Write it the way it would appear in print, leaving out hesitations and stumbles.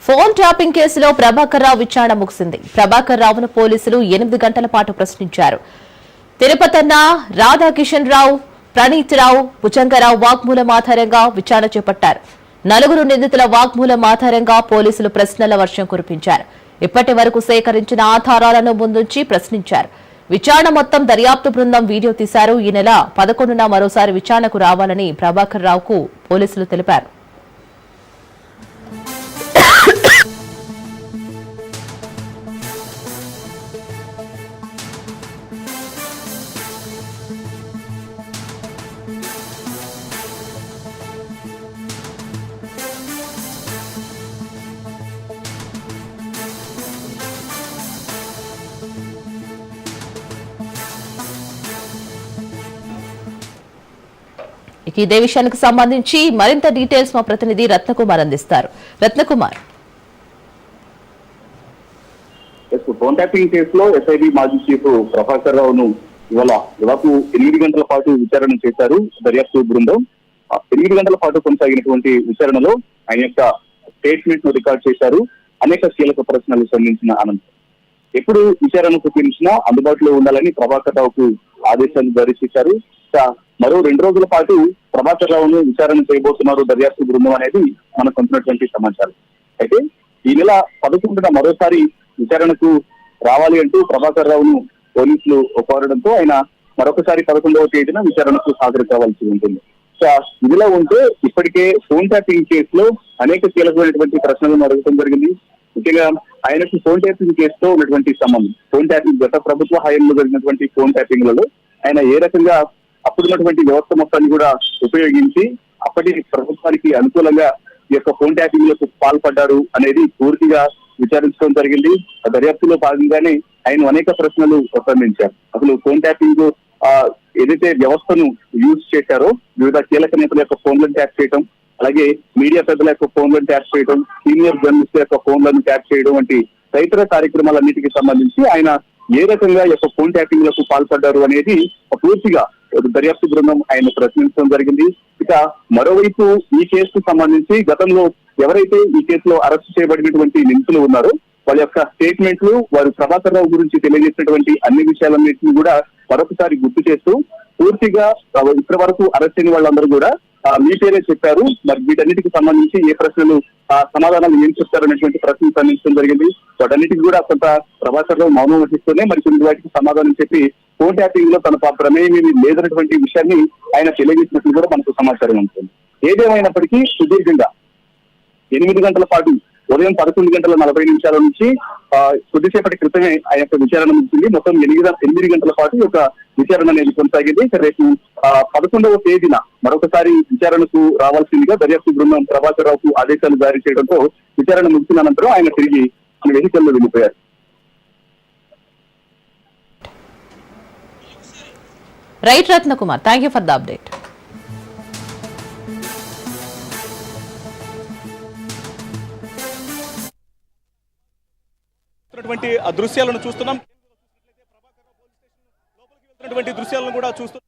Phone tapping కేసులో ప్రభాకర్ రావు విచారణ ముగిసింది. ప్రభాకర్ రావును పోలీసులు 8 గంటల పాటు ప్రశ్నించారు. తిరుపతన్న, రాధాకిషన్ రావు, ప్రణీత్ రావు, భుజంగరావు వాగ్మూలం ఆధారంగా విచారణ చేపట్టారు. 4 నిందితుల వాగ్మూలం ఆధారంగా పోలీసులు ప్రశ్నల వర్షం కురిపించారు. ఇప్పటి వరకు సేకరించిన ఆధారాలను ముందుంచి ప్రశ్నించారు. విచారణ మొత్తం దర్యాప్తు బృందం వీడియో తీశారు. ఈ నెల 11న మరోసారి విచారణకు రావాలని ప్రభాకర్ రావుకు పోలీసులు తెలిపారు. ఇదే విషయానికి సంబంధించి మరింత డీటెయిల్స్ మా ప్రతినిధి రత్నకుమార్ అందిస్తారు. రత్నకుమార్, ఫోన్ ట్యాపింగ్ కేసులో ఎస్ఐబి మాజీ చీఫ్ ప్రభాకర్ రావును ఇవాళ దాదాపు 8 గంటల పాటు విచారణ చేశారు దర్యాప్తు బృందం. 8 గంటల పాటు కొనసాగినటువంటి విచారణలో ఆయన యొక్క స్టేట్మెంట్ ను రికార్డ్ చేశారు. అనేక కీలక ప్రశ్నలు సంధించిన అనంతరం ఎప్పుడు విచారణకు పిలిచినా అందుబాటులో ఉండాలని ప్రభాకర్ రావుకు ఆదేశాలు జారీ చేశారు. మరో 2 రోజుల పాటు ప్రభాకర్ రావును విచారణ చేయబోతున్నారు దర్యాప్తు బృందం అనేది మనకు అందుతున్నటువంటి సమాచారం. అయితే ఈ నెల 11న మరోసారి విచారణకు రావాలి అంటూ ప్రభాకర్ రావును పోలీసులు కోరడంతో ఆయన మరొకసారి 11వ తేదీన విచారణకు హాజరు కావాల్సి ఉంటుంది. ఇదిలా ఉంటే ఇప్పటికే ఫోన్ ట్యాపింగ్ కేసులో అనేక కీలకమైనటువంటి ప్రశ్నలను అడగడం జరిగింది. ముఖ్యంగా ఆయనకు ఫోన్ ట్యాపింగ్ కేసుతో ఉన్నటువంటి సంబంధం, ఫోన్ ట్యాపింగ్ గత ప్రభుత్వ హయాంలో జరిగినటువంటి ఫోన్ ట్యాపింగ్లలో ఆయన ఏ రకంగా అప్పుడున్నటువంటి వ్యవస్థ మొత్తాన్ని కూడా ఉపయోగించి అప్పటి ప్రభుత్వానికి అనుకూలంగా ఈ యొక్క ఫోన్ ట్యాపింగ్ లకు పాల్పడ్డారు అనేది పూర్తిగా విచారించడం జరిగింది. ఆ దర్యాప్తులో భాగంగానే ఆయన అనేక ప్రశ్నలు సంధించారు. అసలు ఫోన్ ట్యాపింగ్ ఏదైతే వ్యవస్థను యూజ్ చేశారో వివిధ కీలక నేతల యొక్క ఫోన్లను ట్యాప్ చేయడం, అలాగే మీడియా పెద్దల యొక్క ఫోన్లను ట్యాప్ చేయడం, సీనియర్ జర్నలిస్టుల యొక్క ఫోన్లను ట్యాప్ చేయడం వంటి తదితర కార్యక్రమాలన్నిటికీ సంబంధించి ఆయన ఏ రకంగా యొక్క ఫోన్ ట్యాపింగ్ లకు పాల్పడ్డారు అనేది పూర్తిగా దర్యాప్తు బృందం ఆయన ప్రశ్నించడం జరిగింది. ఇక మరోవైపు ఈ కేసుకు సంబంధించి గతంలో ఎవరైతే ఈ కేసులో అరెస్ట్ చేయబడినటువంటి నిందితులు ఉన్నారో వాళ్ళ యొక్క స్టేట్మెంట్లు, వారు ప్రభాకర్ రావు గురించి తెలియజేసినటువంటి అన్ని విషయాలన్నింటినీ కూడా మరొకసారి గుర్తు చేస్తూ పూర్తిగా ఇప్పటి వరకు అరెస్ట్ అయిన వాళ్ళందరూ కూడా మీ పేరే చెప్పారు, మరి వీటన్నిటికి సంబంధించి ఏ ప్రశ్నలు సమాధానాలు ఏం చెప్తారు అనేటువంటి ప్రశ్నలు సంధించడం జరిగింది. వాటన్నిటికి కూడా కొంత ప్రభాకర్ రావు మౌనం వహిస్తూనే మరి కొన్ని వాటికి సమాధానం చెప్పి ఫోన్ ట్యాపింగ్ లో తన ప్రమేయం లేదన్నటువంటి విషయాన్ని ఆయన తెలియజేసినట్లు కూడా మనకు సమాచారం ఉంటుంది. ఏదేమైనప్పటికీ సుదీర్ఘంగా 8 గంటల పాటు ఉదయం 11:40 నుంచి కొద్దిసేపటి క్రితమే ఆ యొక్క విచారణ ముగిసింది. మొత్తం 8 గంటల పాటు ఈ యొక్క విచారణ అనేది కొనసాగింది. రేపు 11వ తేదీన మరొకసారి విచారణకు రావాల్సిందిగా దర్యాప్తు బృందం ప్రభాకర్ రావుకు ఆదేశాలు జారీ చేయడంతో విచారణ ముగిసిన అనంతరం ఆయన తిరిగి మన వెహికల్లో వెళ్ళిపోయారు. Right Ratnakumar, thank you for the update. దృశ్యాలను చూస్తున్నాం. దృశ్యాలను కూడా చూస్తున్నాం.